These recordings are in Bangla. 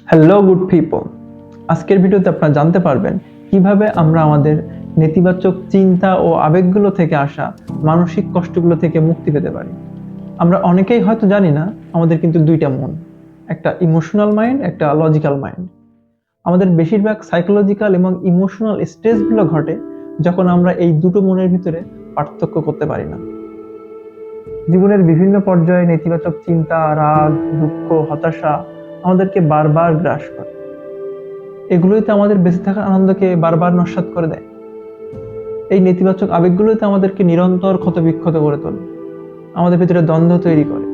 হ্যালো গুড পিপল, আজকের ভিডিওতে আপনারা জানতে পারবেন কিভাবে আমরা আমাদের নেতিবাচক চিন্তা ও আবেগগুলো থেকে আসা মানসিক কষ্টগুলো থেকে মুক্তি পেতে পারি। আমরা অনেকেই হয়তো জানি না আমাদের কিন্তু দুইটা মন, একটা ইমোশনাল মাইন্ড, একটা লজিক্যাল মাইন্ড। আমাদের বেশিরভাগ সাইকোলজিক্যাল এবং ইমোশনাল স্ট্রেসগুলো ঘটে যখন আমরা এই দুটো মনের ভিতরে পার্থক্য করতে পারি না। জীবনের বিভিন্ন পর্যায়ে নেতিবাচক চিন্তা, রাগ, দুঃখ, হতাশা আমাদেরকে বারবার গ্রাস করে। এগুলোই তো আমাদের বেঁচে থাকার আনন্দকে বারবার নস্যাৎ করে দেয়। এই নেতিবাচক আবেগগুলোই তো আমাদেরকে নিরন্তর ক্ষতবিক্ষত করে তোলে, আমাদের ভিতরে দ্বন্দ্ব তৈরি করে।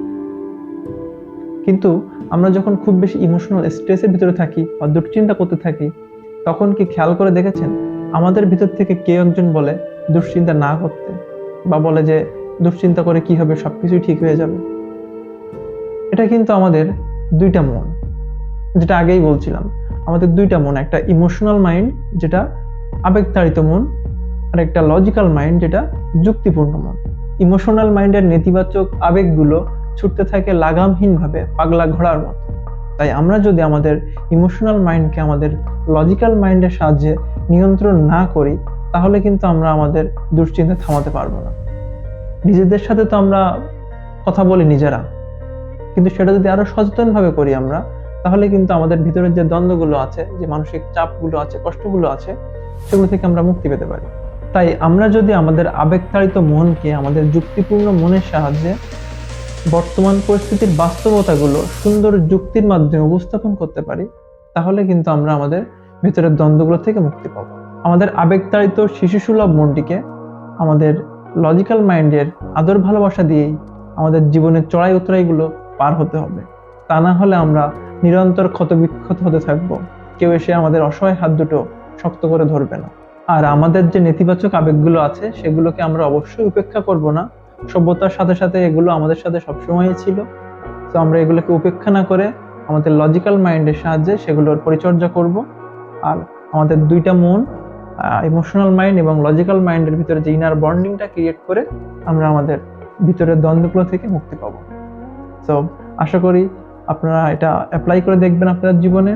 কিন্তু আমরা যখন খুব বেশি ইমোশনাল স্ট্রেসের ভিতরে থাকি বা দুশ্চিন্তা করতে থাকি, তখন কি খেয়াল করে দেখেছেন আমাদের ভিতর থেকে কেউ একজন বলে দুশ্চিন্তা না করতে, বা বলে যে দুশ্চিন্তা করে কি হবে, সবকিছুই ঠিক হয়ে যাবে। এটা কিন্তু আমাদের দুইটা মন, যেটা আগেই বলছিলাম, আমাদের দুইটা মন, একটা ইমোশনাল মাইন্ড যেটা আবেগতাড়িত মন, আর একটা লজিক্যাল মাইন্ড যেটা যুক্তিপূর্ণ মন। ইমোশনাল মাইন্ডের নেতিবাচক আবেগগুলো ছুটতে থাকে লাগামহীনভাবে পাগলা ঘোড়ার মতো। তাই আমরা যদি আমাদের ইমোশনাল মাইন্ডকে আমাদের লজিক্যাল মাইন্ডের সাহায্যে নিয়ন্ত্রণ না করি, তাহলে কিন্তু আমরা আমাদের দুশ্চিন্তা থামাতে পারবো না। নিজেদের সাথে তো আমরা কথা বলি নিজেরা, কিন্তু সেটা যদি আরো সচেতনভাবে করি আমরা, তাহলে কিন্তু আমাদের ভিতরের যে দ্বন্দ্বগুলো আছে, যে মানসিক চাপগুলো আছে, কষ্টগুলো আছে, সেগুলো থেকে আমরা মুক্তি পেতে পারি। তাই আমরা যদি আমাদের আবেগতাড়িত মনকে আমাদের যুক্তিপূর্ণ মনের সাহায্যে বর্তমান পরিস্থিতির বাস্তবতাগুলো সুন্দর যুক্তির মাধ্যমে উপস্থাপন করতে পারি, তাহলে কিন্তু আমরা আমাদের ভিতরের দ্বন্দ্বগুলো থেকে মুক্তি পাবো। আমাদের আবেগতাড়িত শিশুসুলভ মনটিকে আমাদের লজিক্যাল মাইন্ডের আদর ভালোবাসা দিয়েই আমাদের জীবনের চড়াই উতরাইগুলো পার হতে হবে। তা না হলে আমরা নিরন্তর ক্ষতবিক্ষত হতে থাকবো, কেউ এসে আমাদের অসহায় হাত দুটো শক্ত করে ধরবে না। আর আমাদের যে নেতিবাচক আবেগগুলো আছে সেগুলোকে আমরা অবশ্যই উপেক্ষা করব না। সভ্যতার সাথে সাথে এগুলো আমাদের সাথে সবসময়ই ছিল। তো আমরা এগুলোকে উপেক্ষা না করে আমাদের লজিক্যাল মাইন্ডের সাহায্যে সেগুলোর পরিচর্যা করব। আর আমাদের দুইটা মন, ইমোশনাল মাইন্ড এবং লজিক্যাল মাইন্ডের ভিতরে যে ইনার বন্ডিংটা ক্রিয়েট করে আমরা আমাদের ভিতরের দ্বন্দ্বগুলো থেকে মুক্তি পাবো। সো আশা করি আপনারা এটা অ্যাপ্লাই করে দেখবেন আপনার জীবনে।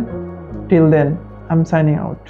Till then, I am signing out.